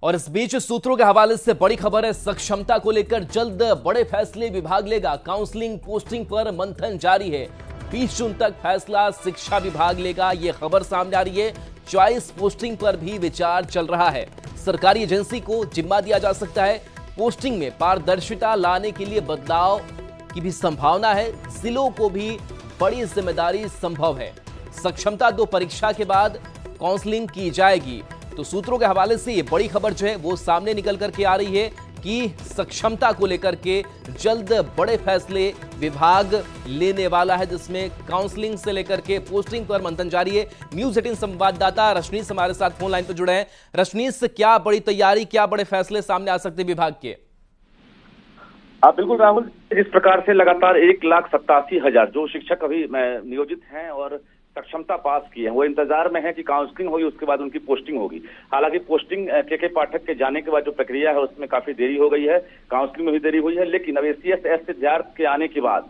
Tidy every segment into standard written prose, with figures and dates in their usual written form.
और इस बीच सूत्रों के हवाले से बड़ी खबर है, सक्षमता को लेकर जल्द बड़े फैसले विभाग लेगा। काउंसलिंग पोस्टिंग पर मंथन जारी है। 20 जून तक फैसला शिक्षा विभाग लेगा, यह खबर सामने आ रही है। चॉइस पोस्टिंग पर भी विचार चल रहा है। सरकारी एजेंसी को जिम्मा दिया जा सकता है। पोस्टिंग में पारदर्शिता लाने के लिए बदलाव की भी संभावना है। जिलों को भी बड़ी जिम्मेदारी संभव है। सक्षमता 2 परीक्षा के बाद काउंसलिंग की जाएगी। तो सूत्रों के हवाले से ये बड़ी खबर जो है वो सामने निकल करके आ रही है कि सक्षमता को लेकर के जल्द बड़े फैसले विभाग लेने वाला है, जिसमें काउंसलिंग से लेकर के पोस्टिंग पर मंथन जारी है। न्यूज़ 18 संवाददाता रशनीश हमारे साथ फोन लाइन पर जुड़े हैं। रशनीश, क्या बड़ी तैयारी, क्या बड़े फैसले सामने आ सकते हैं विभाग के? बिल्कुल राहुल, जिस प्रकार से लगातार 1,87,000 जो शिक्षक अभी नियोजित हैं और सक्षमता पास की है, वो इंतजार में है कि काउंसलिंग होगी, उसके बाद उनकी पोस्टिंग होगी। हालांकि पोस्टिंग के पाठक के जाने के बाद जो प्रक्रिया है उसमें काफी देरी हो गई है, काउंसलिंग में भी देरी हुई है। लेकिन अब ACS विद्यार्थी के आने के बाद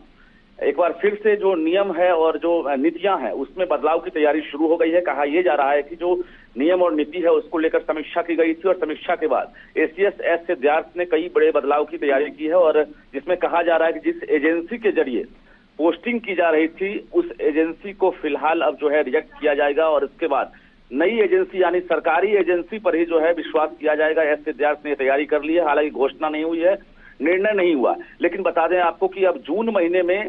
एक बार फिर से जो नियम है और जो नीतियां हैं उसमें बदलाव की तैयारी शुरू हो गई है। कहा यह जा रहा है कि जो नियम और नीति है उसको लेकर समीक्षा की गई थी और समीक्षा के बाद ACS विद्यार्थी ने कई बड़े बदलाव की तैयारी की है, और जिसमें कहा जा रहा है कि जिस एजेंसी के जरिए पोस्टिंग की जा रही थी उस एजेंसी को फिलहाल अब जो है रिजेक्ट किया जाएगा, और इसके बाद नई एजेंसी यानी सरकारी एजेंसी पर ही जो है विश्वास किया जाएगा। एस विद्यार्थी ने तैयारी कर ली है। हालांकि घोषणा नहीं हुई है, निर्णय नहीं हुआ, लेकिन बता दें आपको कि अब जून महीने में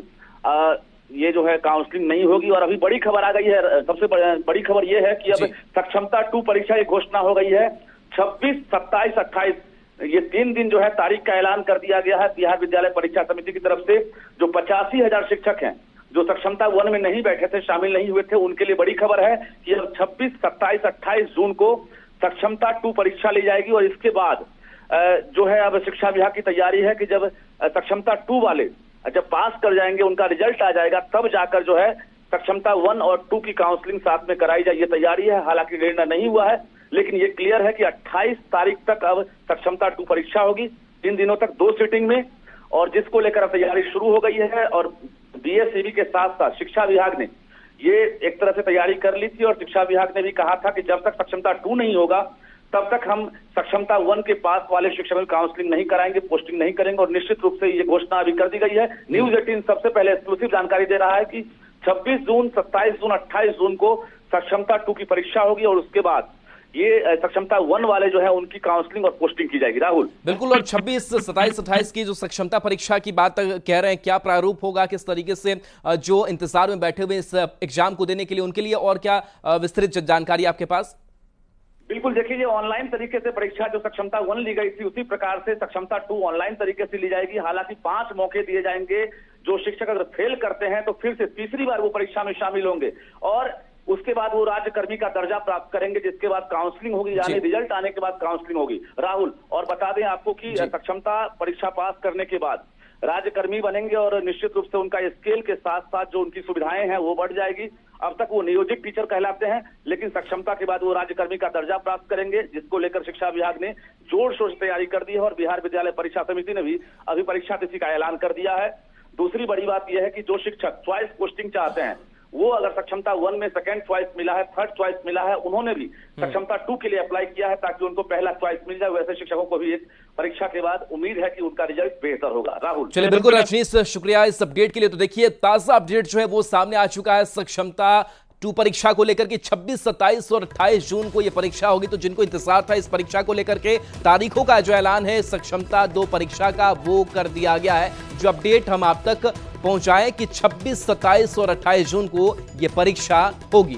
ये जो है काउंसलिंग नहीं होगी। और अभी बड़ी खबर आ गई है, सबसे बड़ी खबर ये है कि अब सक्षमता 2 परीक्षा की घोषणा हो गई है। 26, 27, 28 ये 3 दिन जो है तारीख का ऐलान कर दिया गया है बिहार विद्यालय परीक्षा समिति की तरफ से। जो 85,000 शिक्षक हैं जो सक्षमता 1 में नहीं बैठे थे, शामिल नहीं हुए थे, उनके लिए बड़ी खबर है कि अब 26, 27, 28 जून को सक्षमता 2 परीक्षा ली जाएगी। और इसके बाद जो है अब शिक्षा विभाग की तैयारी है कि जब सक्षमता 2 वाले जब पास कर जाएंगे, उनका रिजल्ट आ जाएगा, तब जाकर जो है सक्षमता 1 और 2 की काउंसलिंग साथ में कराई जाए, ये तैयारी है। हालांकि निर्णय नहीं हुआ है, लेकिन ये क्लियर है कि 28 तारीख तक अब सक्षमता 2 परीक्षा होगी, 3 दिनों तक 2 सीटिंग में, और जिसको लेकर अब तैयारी शुरू हो गई है। और BSEB के साथ साथ शिक्षा विभाग ने ये एक तरह से तैयारी कर ली थी, और शिक्षा विभाग ने भी कहा था कि जब तक सक्षमता 2 नहीं होगा तब तक हम सक्षमता 1 के पास वाले शिक्षकों की काउंसलिंग नहीं कराएंगे, पोस्टिंग नहीं करेंगे। और निश्चित रूप से ये घोषणा अभी कर दी गई है। न्यूज़ 18 सबसे पहले एक्सक्लूसिव जानकारी दे रहा है कि 26 जून, 27 जून, 28 जून को सक्षमता 2 की परीक्षा होगी, और उसके बाद ये सक्षमता 1 वाले जो है उनकी काउंसलिंग और पोस्टिंग की जाएगी। राहुल, बिल्कुल। और 26, 27, 28 की जो सक्षमता परीक्षा की बात कह रहे हैं, क्या प्रारूप होगा, किस तरीके से जो इंतजार में बैठे हुए इस एग्जाम को देने के लिए उनके लिए और क्या विस्तृत जानकारी आपके पास? बिल्कुल, देखिए ये ऑनलाइन तरीके से परीक्षा जो सक्षमता 1 ली गई थी उसी प्रकार से सक्षमता 2 ऑनलाइन तरीके से ली जाएगी। हालांकि 5 मौके दिए जाएंगे। जो शिक्षक अगर फेल करते हैं तो फिर से तीसरी बार वो परीक्षा में शामिल होंगे, और उसके बाद वो राज्यकर्मी का दर्जा प्राप्त करेंगे, जिसके बाद काउंसलिंग होगी, यानी रिजल्ट आने के बाद काउंसलिंग होगी। राहुल, और बता दें आपको कि सक्षमता परीक्षा पास करने के बाद राज्यकर्मी बनेंगे, और निश्चित रूप से उनका स्केल के साथ साथ जो उनकी सुविधाएं हैं वो बढ़ जाएगी। अब तक वो नियोजित टीचर कहलाते हैं, लेकिन सक्षमता के बाद वो राज्यकर्मी का दर्जा प्राप्त करेंगे, जिसको लेकर शिक्षा विभाग ने जोर शोर से तैयारी कर दी है। और बिहार विद्यालय परीक्षा समिति ने भी अभी परीक्षा तिथि का ऐलान कर दिया है। दूसरी बड़ी बात यह है कि जो शिक्षक चॉइस पोस्टिंग चाहते हैं, वो अगर सक्षमता 1 में सेकंड चॉइस मिला है, थर्ड चॉइस मिला है, उन्होंने भी सक्षमता 2 के लिए अप्लाई किया है ताकि उनको पहला चॉइस मिल जाए। वैसे शिक्षकों को भी एक परीक्षा के बाद उम्मीद है कि उनका रिजल्ट बेहतर होगा। राहुल, चलिए, बिल्कुल रजनीश, शुक्रिया इस अपडेट के लिए। तो देखिए, ताजा अपडेट जो है वो सामने आ चुका है सक्षमता 2 परीक्षा को लेकर के 26, 27 और 28 जून को यह परीक्षा होगी। तो जिनको इंतजार था इस परीक्षा को लेकर के, तारीखों का जो ऐलान है सक्षमता 2 परीक्षा का वो कर दिया गया है। जो अपडेट हम आप तक पहुंचाएं कि 26, 27 और 28 जून को यह परीक्षा होगी।